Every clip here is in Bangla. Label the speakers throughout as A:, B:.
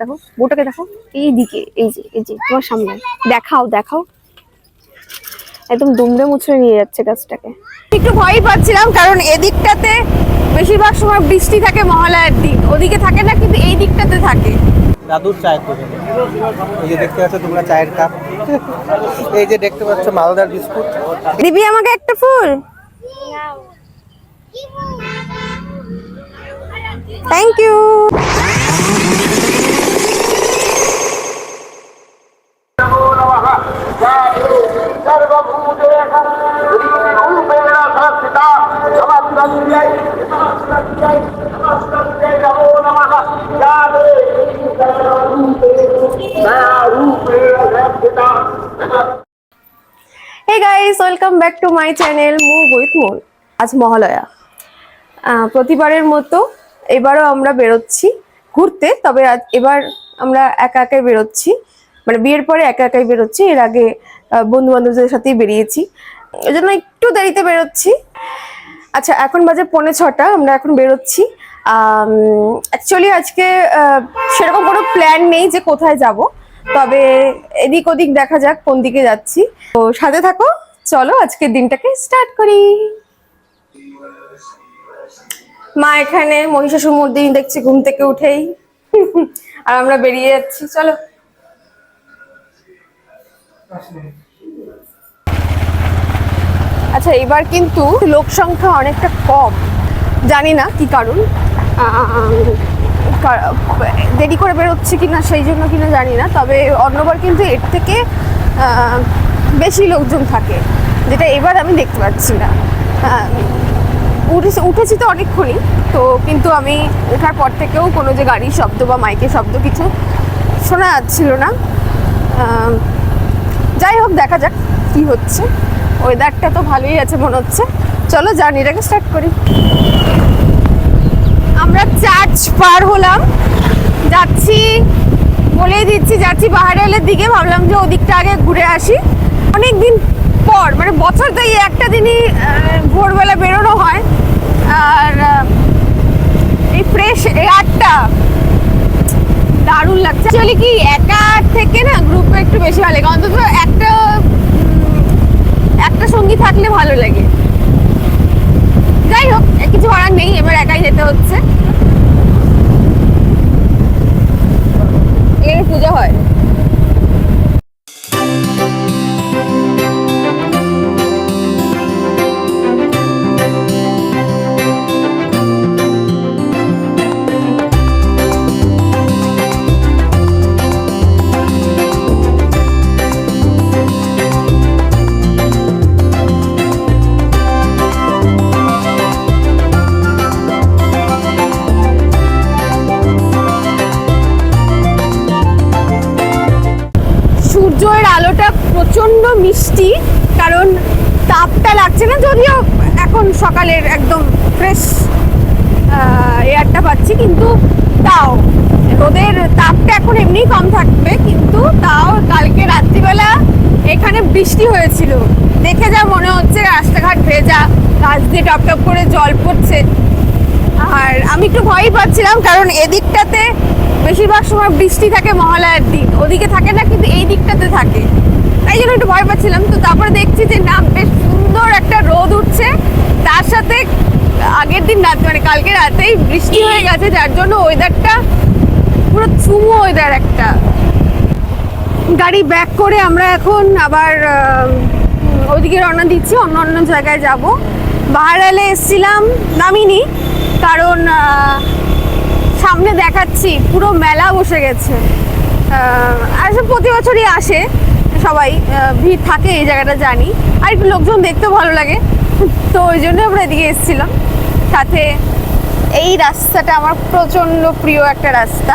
A: দেখো বউটাকে দেখো, এইদিকে, এই যে তোমার সামনে, দেখাও দেখাও, একদম দুমড়ে মুচড়ে নিয়ে যাচ্ছে গাছটাকে। একটু ভয়ই পাচ্ছিলাম কারণ এদিকটাতে বেশিরভাগ সময় বৃষ্টি থাকে মহালয়ার দিন, ওদিকে থাকে না কিন্তু এই দিকটাতে থাকে।
B: দাদুর চায়ের দোকান, এই যে দেখতে পাচ্ছ তোমরা চায়ের কাপ, এই যে দেখতে পাচ্ছ মালদার বিস্কুট।
A: দিবি আমাকে একটা ফুল? Thank you. Hey guys, welcome back to my channel Move with Moon. আজ মহালয়া, প্রতিবারের মতো এবারও আমরা বেরোচ্ছি ঘুরতে, তবে এবার আমরা একা একাই বেরোচ্ছি, মানে বিয়ের পরে একা একাই বেরোচ্ছি। এর আগে বন্ধু বান্ধবদের সাথেই বেরিয়েছি, এই জন্য একটু দেরিতে বেরোচ্ছি। আচ্ছা, এখন বাজে 6:45, আমরা এখন বেরোচ্ছি। অ্যাকচুয়ালি আজকে সেরকম কোনো প্ল্যান নেই যে কোথায় যাব, তবে এদিক ওদিক দেখা যাক কোন দিকে যাচ্ছি। তো সাথে থাকো, চলো আজকের দিনটাকে স্টার্ট করি। মা এখানে মহিষাসুরমর্দিনী দেখছি ঘুম থেকে উঠেই, আর আমরা বেরিয়ে যাচ্ছি, চলো। আচ্ছা, এবার কিন্তু লোক সংখ্যা অনেকটা কম, জানি না কি কারণ, দেরি করে বেরোচ্ছে কিনা সেই জন্য কিনা জানি না, তবে অন্যবার কিন্তু এর থেকে বেশি লোকজন থাকে, যেটা এবার আমি দেখতে পাচ্ছি না। উঠেছি তো অনেকক্ষণই, তো কিন্তু আমি ওঠার পর থেকেও কোনো যে গাড়ির শব্দ বা মাইকের শব্দ কিছু শোনা যাচ্ছিল না। যাই হোক, দেখা যাক কি হচ্ছে। ওয়েদারটা তো ভালোই আছে মনে হচ্ছে, চলো জার্নিটাকে স্টার্ট করি। আমরা চার্চ পার হলাম, যাচ্ছি, বলেই দিচ্ছি যাচ্ছি বাহারালের দিকে। ভাবলাম যে ওদিকটা আগে ঘুরে আসি, অনেকদিন পর, মানে বছর তো এই একটা দিনই ভোরবেলা বেরোনো হয়, আর এই ফ্রেশ এয়ারটা দারুণ লাগছে। অ্যাকচুয়ালি কি একা থেকে না গ্রুপে একটু বেশি ভালো লাগে, অন্তত একটা সঙ্গী থাকলে ভালো লাগে। যাই হোক, কিছু করার নেই, এবার একাই যেতে হচ্ছে। এখানে পুজো হয়। সূর্যের আলোটা প্রচন্ড মিষ্টি, কারণ তাপটা লাগছে না, যদিও এখন সকালের একদম ফ্রেশ এয়ারটা পাচ্ছি, কিন্তু তাও রোদের তাপটা এখন এমনি কম থাকবে, কিন্তু তাও কালকে রাত্রিবেলা এখানে বৃষ্টি হয়েছিল, দেখে যা মনে হচ্ছে রাস্তাঘাট ভেজা, গাছ দিয়ে টপ টপ করে জল পড়ছে। আর আমি একটু ভয়ই পাচ্ছিলাম কারণ এদিকটাতে বেশিরভাগ সময় বৃষ্টি থাকে মহালয়ার দিন, ওদিকে থাকে না কিন্তু এই দিকটাতে থাকে, তাই জন্য একটু ভয় পাচ্ছিলাম। তো তারপরে দেখছি যে না, বেশ সুন্দর একটা রোদ উঠছে, তার সাথে আগের দিন রাত, মানে কালকে রাতেই বৃষ্টি হয়ে গেছে, যার জন্য ওয়েদারটা পুরো চুমো ওয়েদার একটা। গাড়ি ব্যাক করে আমরা এখন আবার ওইদিকে রওনা দিচ্ছি, অন্য অন্য জায়গায় যাব। বাহারালে এসেছিলাম, নামিনি, কারণ সামনে দেখাচ্ছি পুরো মেলা বসে গেছে। আসলে প্রতি বছরই আসে সবাই, ভিড় থাকে এই জায়গাটা জানি, আর একটু লোকজন দেখতেও ভালো লাগে, তো ওই জন্য আমরা এদিকে এসেছিলাম। সাথে এই রাস্তাটা আমার প্রচণ্ড প্রিয় একটা রাস্তা,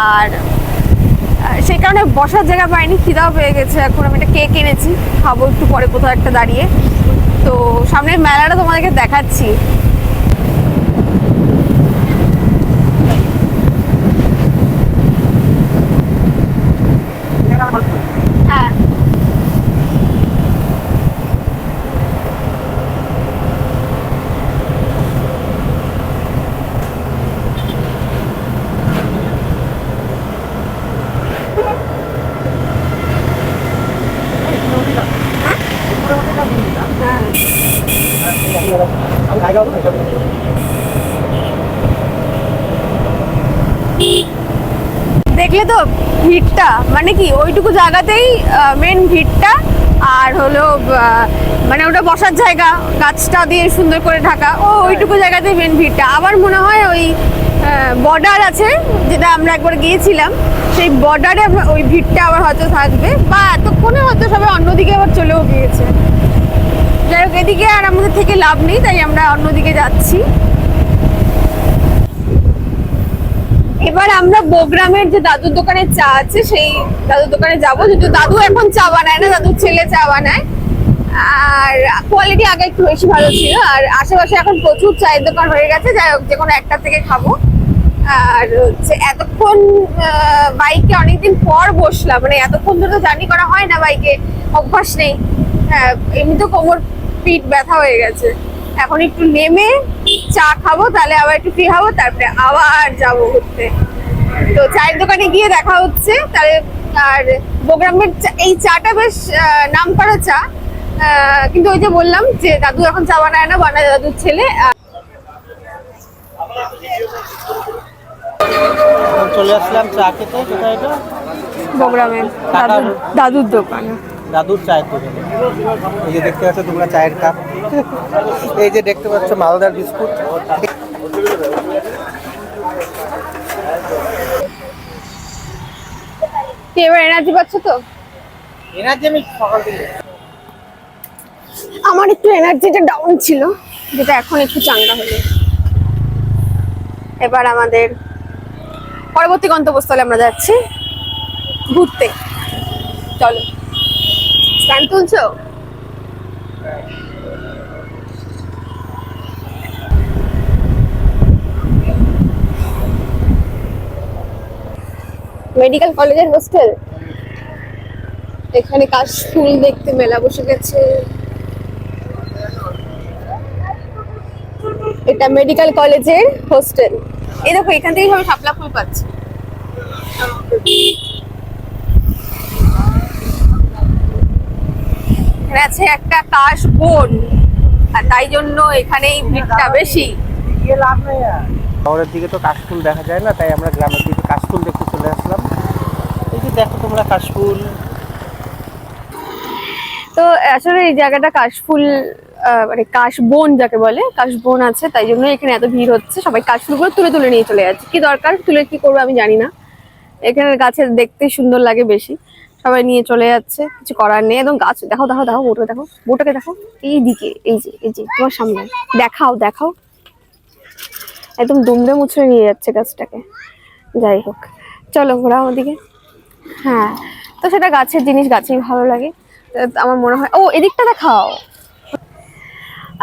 A: আর সেই কারণে বসার জায়গা পাইনি, খিদাও পেয়ে গেছে। এখন আমি একটা কেক এনেছি, খাবো একটু পরে কোথাও একটা দাঁড়িয়ে। তো সামনের মেলাটা তোমাদেরকে দেখাচ্ছি। হ্যাঁ, তো ভিড়টা, মানে কি ওইটুকু জায়গাতেই মেন ভিড়টা, আর হলো মানে ওটা বসার জায়গা গাছটা দিয়ে সুন্দর করে ঢাকা, ওইটুকু জায়গাতেই মেন ভিড়টা। আবার মনে হয় ওই বর্ডার আছে যেটা আমরা একবার গিয়েছিলাম, সেই বর্ডারে ওই ভিড়টা আবার হয়তো থাকবে, বা এতক্ষণে হয়তো সবাই অন্যদিকে আবার চলেও গিয়েছে। যাই হোক, এদিকে আর আমাদের থেকে লাভ নেই, তাই আমরা অন্যদিকে যাচ্ছি। এবার আমরা বগ্রামের যে দাদুর দোকানের চা আছে সেই দাদুর দোকানে যাবো, যেহেতু দাদু এখন চা বানায় না, দাদুর ছেলে চা বানায়, আর কোয়ালিটি আগে একটু বেশি ভালো ছিল। আর আশেপাশে এখন প্রচুর চায়ের দোকান হয়ে গেছে, যাই হোক যে কোনো একটা থেকে খাবো। আর হচ্ছে এতক্ষণ বাইকে অনেকদিন পর বসলাম, মানে এতক্ষণ ধরে তো জার্নি করা হয় না বাইকে, অভ্যাস নেই, এমনি তো কোমর পিঠ ব্যথা হয়ে গেছে। এখন একটু নেমে চা খাবো, তাহলে আবার একটু ফ্রি হবো, তারপরে আবার যাবো ঘুরতে। তো চায়ের দোকানে গিয়ে দেখা হচ্ছে তাহলে। আর বগ্রামের এই চাটা বেশ নাম করা চা, কিন্তু ওই যে বললাম যে দাদু এখন চা বানায় না, বানায় দাদুর ছেলে।
B: চলে আসলাম চা খেতে। কোথায় এটা?
A: বগ্রামের দাদুর দোকানে,
B: দাদুর চায়ের দোকানে। এই যে দেখতে পাচ্ছ তোমরা চায়ের কাপ, এই যে দেখতে পাচ্ছ মালদার বিস্কুট।
A: এবার এনার্জি পাচ্ছ তো?
B: এনার্জি আমি সকাল থেকে,
A: আমার একটু এনার্জিটা ডাউন ছিল, যেটা এখন একটু চাঙ্গা হলো। এবার আমাদের পরবর্তী গন্তব্যস্থলে আমরা যাচ্ছি ঘুরতে। চলো, স্ট্যান্ড তুলছো? মেডিকেল কলেজের হোস্টেল, এখানে কাশফুল দেখতে মেলা বসে গেছে। এটা মেডিকেল কলেজের হোস্টেল। এই দেখো, এখান থেকে সবাই শাপলা ফুল পাচ্ছে। এখানে আছে একটা কাশ বন, আর তাই জন্য এখানে এই ভিড়টা বেশি।
B: শহরের দিকে তো কাশফুল দেখা যায় না, তাই আমরা গ্রামের দিকে কাশফুল দেখতে চলে আসলাম। এই যে দেখো তোমরা কাশফুল।
A: তো আসলে এই জায়গাটা কাশফুল, মানে কাশবন যাকে বলে, কাশবন আছে, তাই জন্য এখানে এত ভিড় হচ্ছে। সবাই কাশফুলগুলো তুলে তুলে নিয়ে চলে যাচ্ছে। কি দরকার, তুলে কি করবো আমি জানি না। এখানে গাছের দেখতে সুন্দর লাগে বেশি, সবাই নিয়ে চলে যাচ্ছে, কিছু করার নেই। একদম গাছ দেখো, দেখো দেখো, বোটকে দেখো, বোটকে দেখো, এইদিকে, এই যে এই যে তোমার সামনে, দেখাও দেখাও, একদম দুমড়ে মুচড়ে নিয়ে যাচ্ছে গাছটাকে। যাই হোক, চলো ঘোরাও ওদিকে। হ্যাঁ, তো সেটা গাছের জিনিস, গাছেই ভালো লাগে আমার মনে হয়। ও, এদিকটা দেখাও।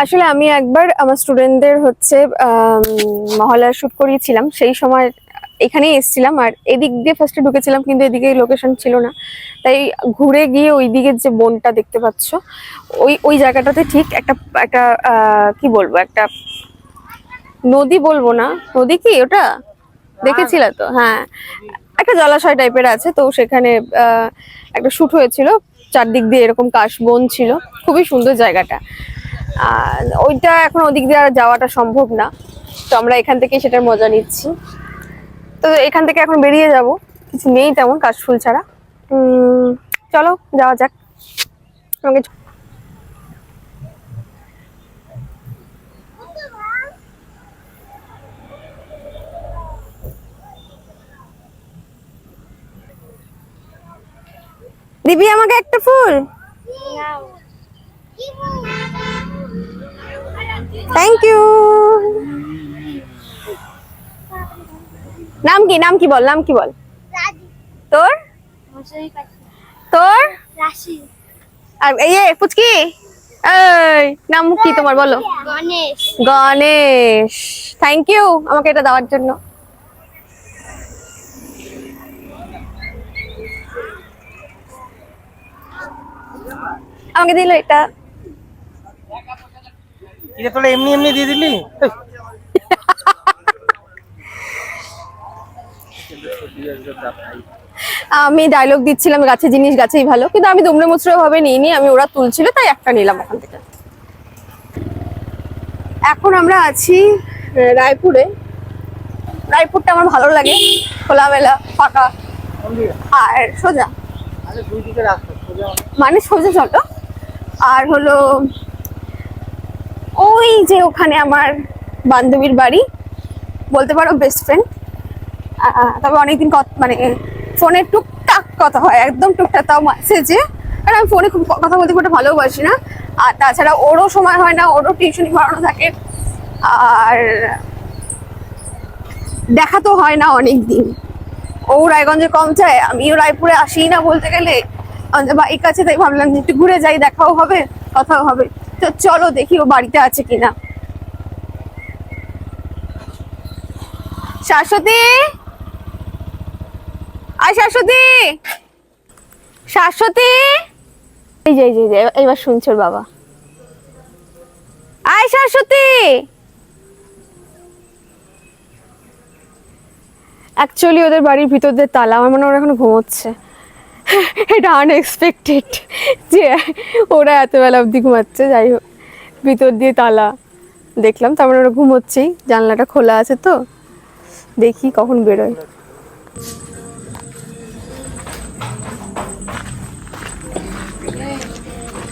A: আসলে আমি একবার আমার স্টুডেন্টদের হচ্ছে মহলার শুট করিয়েছিলাম, সেই সময় এখানেই এসেছিলাম, আর এদিক দিয়ে ফার্স্টে ঢুকেছিলাম, কিন্তু এদিকে লোকেশন ছিল না, তাই ঘুরে গিয়ে ওই দিকের যে বনটা দেখতে পাচ্ছ, ওই জায়গাটাতে ঠিক একটা একটা কি বলবো, একটা নদী বলবো না, নদী কি ওটা দেখেছিলে তো? হ্যাঁ, একটা জলাশয় টাইপের আছে, তো সেখানে একটা শুট হয়েছিল। চারদিক দিয়ে এরকম কাশবন ছিল, খুবই সুন্দর জায়গাটা। আর ওইটা এখন ওদিক দিয়ে আর যাওয়াটা সম্ভব না, তো আমরা এখান থেকে সেটার মজা নিচ্ছি। তো এখান থেকে এখন বেরিয়ে যাব, কিছু নেই তেমন কাশফুল ছাড়া। চলো যাওয়া যাক। আমাকে দিবি আমাকে একটা ফুল? Thank you. নাম কি, নাম কি বল, নাম কি বল? তোর তোর আর এই পুচকি, এই নাম কি তোমার বলো?
C: গণেশ।
A: গণেশ, থ্যাংক ইউ আমাকে এটা দেওয়ার জন্য। আমাকে দিল এটা।
B: এটা তোরা এমনি এমনি দিয়ে দিলি?
A: আমি ডায়লগ দিচ্ছিলাম, গাছের জিনিস গাছেই ভালো, কিন্তু আমি দুমড়ে মুচড়ে ভাবে নিইনি, আমি ওরা তুলছিল তাই একটা নিলাম ওখান থেকে। এখন আমরা আছি রায়পুরে। রায়পুরটা আমার ভালো লাগে, খোলামেলা, ফাঁকা, আর সোজা
B: আরে দুই দিকে রাস্তা সোজা
A: মানে সোজা চলো। আর হলো ওই যে ওখানে আমার বান্ধবীর বাড়ি, বলতে পারো বেস্ট ফ্রেন্ড। তবে অনেকদিন মানে ফোনে টুকটাক কথা হয়, একদম টুকটাক, তাও মেসেজে। কারণ আমি ফোনে খুব কথা বলতে খুব একটা ভালোবাসি না, আর তাছাড়া ওরও সময় হয় না, ওরও টিউশনি পড়ানো থাকে, আর দেখা তো হয় না অনেক দিন। ও রায়গঞ্জে কম যায়, আমিও রায়পুরে আসি না বলতে গেলে, আমাদের বাইক আছে, তাই ভাবলাম যে একটু ঘুরে যাই, দেখাও হবে কথাও হবে। তো চলো দেখি ও বাড়িতে আছে কিনা। শাশ্বতী, আয় শাশ্বতী, শাশ্বতী, এই যে এইবার শুনছো ওর বাবা। আয় শাশ্বতী। অ্যাকচুয়ালি ওদের বাড়ির ভিতর দিয়ে তালা, আমার মনে হয় ওরা এখনো ঘুমোচ্ছে। এটা আনএক্সপেক্টেড যে ওরা এত বেলা অবধি ঘুমাচ্ছে। যাই হোক, ভিতর দিয়ে তালা দেখলাম, তার মানে ওরা ঘুমোচ্ছেই, জানলাটা খোলা আছে, তো দেখি কখন বেরোয়।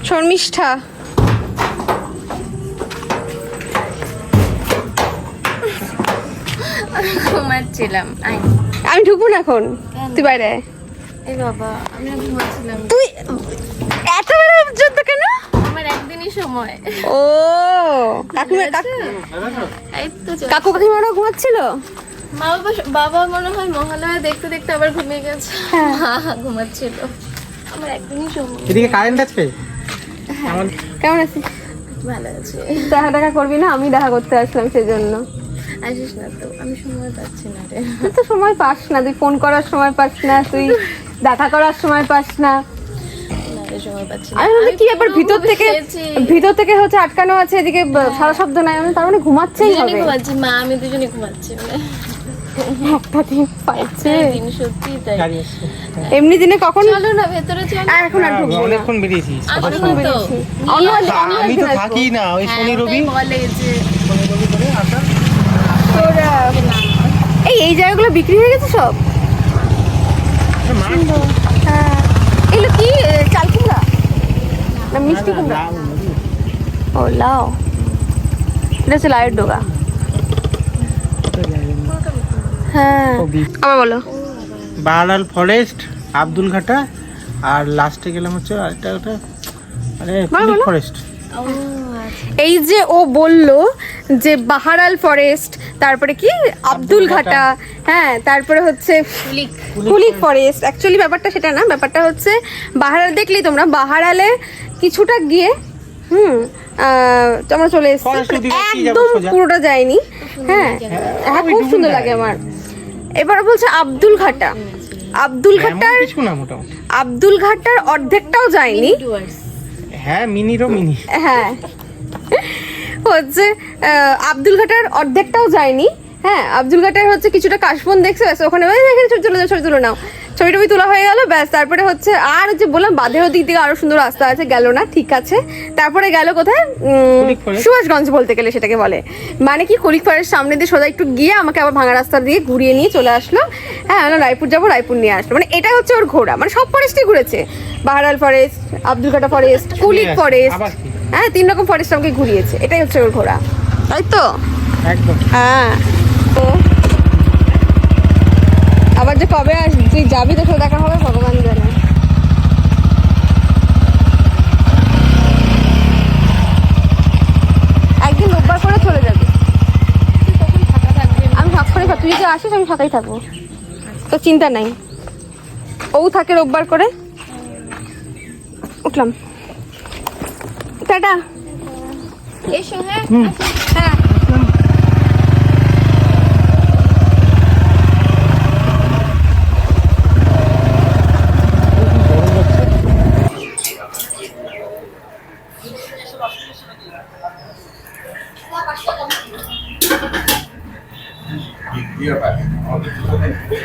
A: শর্মিষ্ঠা,
C: ঘুমাচ্ছিলাম।
A: আমি ঢুকবো না এখন, তুই বাইরে আয়।
C: এই বাবা, আমি ঘুমাচ্ছিলাম।
A: তুই এত বেলা পর্যন্ত কেন?
C: আমার একদিনই সময়।
A: ও কাকু কাকিমারা ঘুমাচ্ছিল।
C: বাবা মনে হয় মহালয়া দেখতে দেখতে আবার ঘুমিয়ে গেছে, ঘুমাচ্ছিল। আমার একদিনই সময়।
B: এদিকে কারেন্ট আছে?
A: কেমন আছিস?
C: ভালো আছে।
A: দেখা করবি না? আমি দেখা করতে আসলাম সেজন্য।
C: আসিস না তো, আমি সময় পাচ্ছি না রে।
A: তুই তো সময় পাস না, তুই ফোন করার সময় পাস না, তুই দেখা করার সময় পাস না।
C: সময় পাচ্ছি না।
A: আমি বলি কি ব্যাপার, ভিতর থেকে হচ্ছে আটকানো আছে, এদিকে সারা শব্দ নাই, তার মানে ঘুমাচ্ছেই হবে।
C: ঘুমাচ্ছি, মা আমি দুজনে ঘুমাচ্ছি।
A: একটা দিন পাইছে,
C: দিন সত্যি তাই।
A: এমনি দিনে কখন?
C: চলো না ভেতরে চলো।
A: এখন আর ঢুকবো না,
B: অনেকক্ষণ বেরিয়েছিস।
A: বেরিয়েছি।
B: আমি তো থাকি না, ওই শনি রবি
C: বলে যে
B: করে আসা।
A: তোর এই জায়গাগুলো বিক্রি হয়ে গেছে সব। হ্যাঁ, এগুলো কি চাল কুমড়া না মিষ্টি কুমড়া? ও লাউ, এটা হচ্ছে লাউয়ের ডোগা। হ্যাঁ, আবার বলো।
B: বাহারাল ফরেস্ট, আব্দুল ঘাটা, আর লাস্টে গেলাম হচ্ছে আরেকটা, ওটা মানে কুলিক ফরেস্ট।
A: এই যে ও বললো যে বাহারাল ফরেস্ট, তারপরে কি আব্দুল ঘাটা, হ্যাঁ, তারপরে হচ্ছে কুলিক ফরেস্ট। অ্যাকচুয়ালি ব্যাপারটা সেটা না, ব্যাপারটা হচ্ছে বাহারাল দেখলেই তোমরা, বাহারালে কিছুটা গিয়ে আমরা চলে এসেছি, একদম পুরোটা যায়নি। হ্যাঁ হ্যাঁ, খুব সুন্দর লাগে আমার। এবার বলছে আব্দুল ঘাটা, আব্দুল ঘাটার আব্দুল ঘাটার অর্ধেকটাও যায়নি।
B: হ্যাঁ, মিনিরও মিনি।
A: হ্যাঁ, হচ্ছে আব্দুল ঘাটার অর্ধেকটাও যায়নি। হ্যাঁ, আব্দুল ঘাটার হচ্ছে কিছুটা কাশবন দেখছে, ব্যাস ওখানে ছবি তুলে নাও, ছবি টবি তোলা হয়ে গেল, ব্যাস। তারপরে হচ্ছে আর যে বললাম বাঁধেরও দিক থেকে আরো সুন্দর রাস্তা আছে, গেল না, ঠিক আছে। তারপরে গেল কোথায়? সুভাষগঞ্জ বলতে গেলে সেটাকে বলে, মানে কি কলিক ফরেস্ট সামনে দিয়ে সোজা একটু গিয়ে আমাকে আবার ভাঙা রাস্তা দিয়ে ঘুরিয়ে নিয়ে চলে আসলো। হ্যাঁ, আমরা রায়পুর যাবো, রায়পুর নিয়ে আসলো, মানে এটা হচ্ছে ওর ঘোরা। মানে সব ফরেস্টই ঘুরেছে, বাহারাল ফরেস্ট, আব্দুল ঘাটা ফরেস্ট, কুলিক ফরেস্ট, হ্যাঁ, 3 রকম ফরেস্ট আমাকে ঘুরিয়েছে, এটাই হচ্ছে ওর ঘোরা, তাই তো?
B: একদম।
A: হ্যাঁ, তো আবার যে কবে তুই যাবি, তো দেখা হবে ভগবান জানে। একদিন রোববার করে চলে যাবি, আমি ভাগ করে, তুই যে আসিস আমি ফাঁকাই থাকবো, তো চিন্তা নাই। ও থাকে রোববার করে। উঠলাম, টাটা।
C: এসো। হ্যাঁ
A: হ্যাঁ,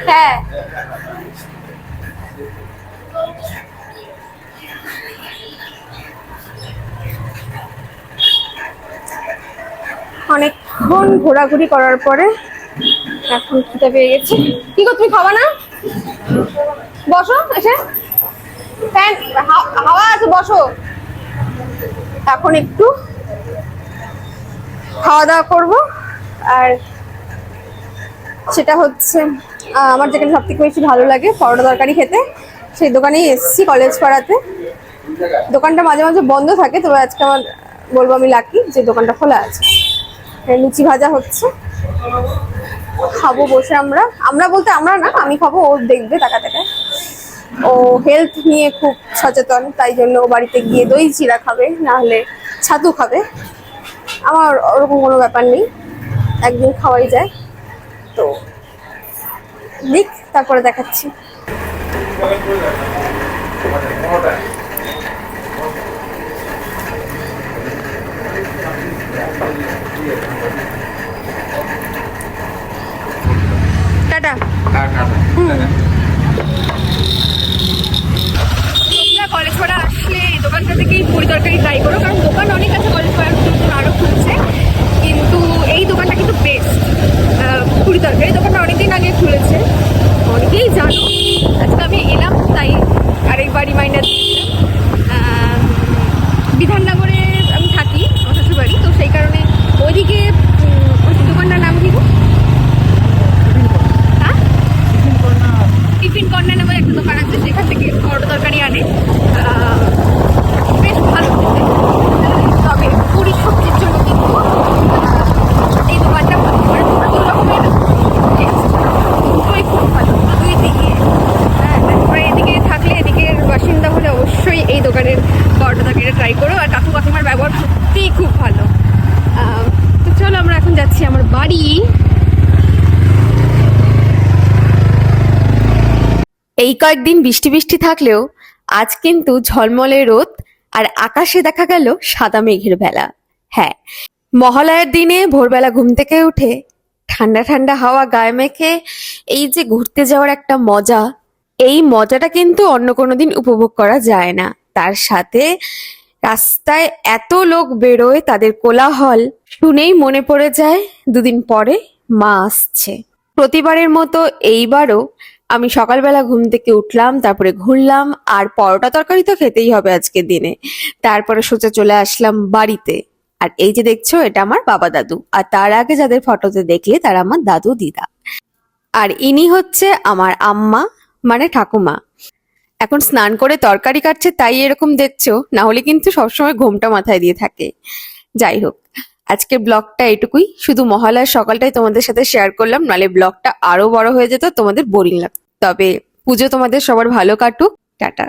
A: হ্যাঁ, অনেকক্ষণ ঘোরাঘুরি করার পরে এখন খিদে পেয়ে গেছে। কি গো, তুমি খাবা না? বসো এসে, ফ্যান হাওয়া আছে, বসো। এখন একটু খাওয়া দাওয়া করবো, আর সেটা হচ্ছে আমার যেখানে সব থেকে বেশি ভালো লাগে পরোটা তরকারি খেতে, সেই দোকানেই এসেছি কলেজ পাড়াতে। দোকানটা মাঝে মাঝে বন্ধ থাকে, তবে আজকে আমার বলবো আমি লাকি যে দোকানটা খোলা আছে। লুচি ভাজা হচ্ছে, খাবো বসে। আমরা বলতে আমরা না, আমি খাবো, ও দেখবে টাকা টাকা। ও হেলথ নিয়ে খুব সচেতন, তাই জন্য ও বাড়িতে গিয়ে দই চিড়া খাবে, না হলে ছাতু খাবে। আমার ওরকম কোনো ব্যাপার নেই, একদিন খাওয়াই যায়। তো দিক, তারপরে দেখাচ্ছি। টাটা। তোমরা কলেজ পাড়া আসলে এই দোকানটা থেকেই পুরি তরকারি ট্রাই করো, কারণ দোকান অনেক আছে কলেজ পাড়ার, আরও খুলছে, কিন্তু এই দোকানটা কিন্তু বেস্ট। পুরি তরকারি দোকানটা অনেকদিন আগে খুলেছে, অনেকেই জানো। আজকে আমি এলাম তাই আরেকবার রিমাইন্ডার দিয়েছিলাম। বিধাননগরে আমি থাকি, আমার শ্বশুরবাড়ি, তো সেই কারণে ওইদিকে ওই দোকানটার নাম কি গো? হ্যাঁ, টিফিন কর্নার নামে একটা দোকান আছে, সেখান থেকে পরোটা তরকারি আনে, বেশ ভালো খেতে। তবে পুরি সবজির জন্য কিন্তু এই দোকানটা ভালো, মানে দু রকমের টেস্ট, দুটোই খুব ভালো, দুই দিকে। হ্যাঁ, তারপরে এদিকে থাকলে, এদিকের বাসিন্দা হলে অবশ্যই এই দোকানের পরোটা তরকারিটা ট্রাই করো। আর কাকু কাকিমার ব্যবহার সত্যিই খুব ভালো। তো চলো আমরা এখন যাচ্ছি আমার বাড়ি। এই কয়েকদিন বৃষ্টি বৃষ্টি থাকলেও আজ কিন্তু ঝলমলে রোদ, আর আকাশে দেখা গেল সাদা মেঘের বেলা। হ্যাঁ, মহালয়ার দিনে ভোরবেলা ঘুম থেকে উঠে ঠান্ডা ঠান্ডা হাওয়া গায়ে মেখে এই যে ঘুরতে যাওয়ার একটা মজা, এই মজাটা কিন্তু অন্য কোনো দিন উপভোগ করা যায় না। তার সাথে রাস্তায় এত লোক বেরোয়, তাদের কোলাহল শুনেই মনে পড়ে যায় দুদিন পরে মা আসছে। প্রতিবারের মতো এইবারও আমি সকালবেলা ঘুম থেকে উঠলাম, তারপরে ঘুরলাম, আর পরোটা তরকারি তো খেতেই হবে আজকের দিনে। তারপরে সোজা চলে আসলাম বাড়িতে। আর এই যে দেখছো, এটা আমার বাবা দাদু, আর তার আগে যাদের ফটোতে দেখলে তারা আমার দাদু দিদা। আর ইনি হচ্ছে আমার আম্মা, মানে ঠাকুমা। এখন স্নান করে তরকারি কাটছে তাই এরকম দেখছো, না হলে কিন্তু সবসময় ঘোমটা মাথায় দিয়ে থাকে। যাই হোক, আজকে ব্লগটা এটুকুই, শুধু মহালয়ার সকালটাই তোমাদের সাথে শেয়ার করলাম, নালে ব্লগটা আরো বড় হয়ে যেত, তোমাদের বোরিং লাগতো। তবে পুজো তোমাদের সবার ভালো কাটুক, টাটা।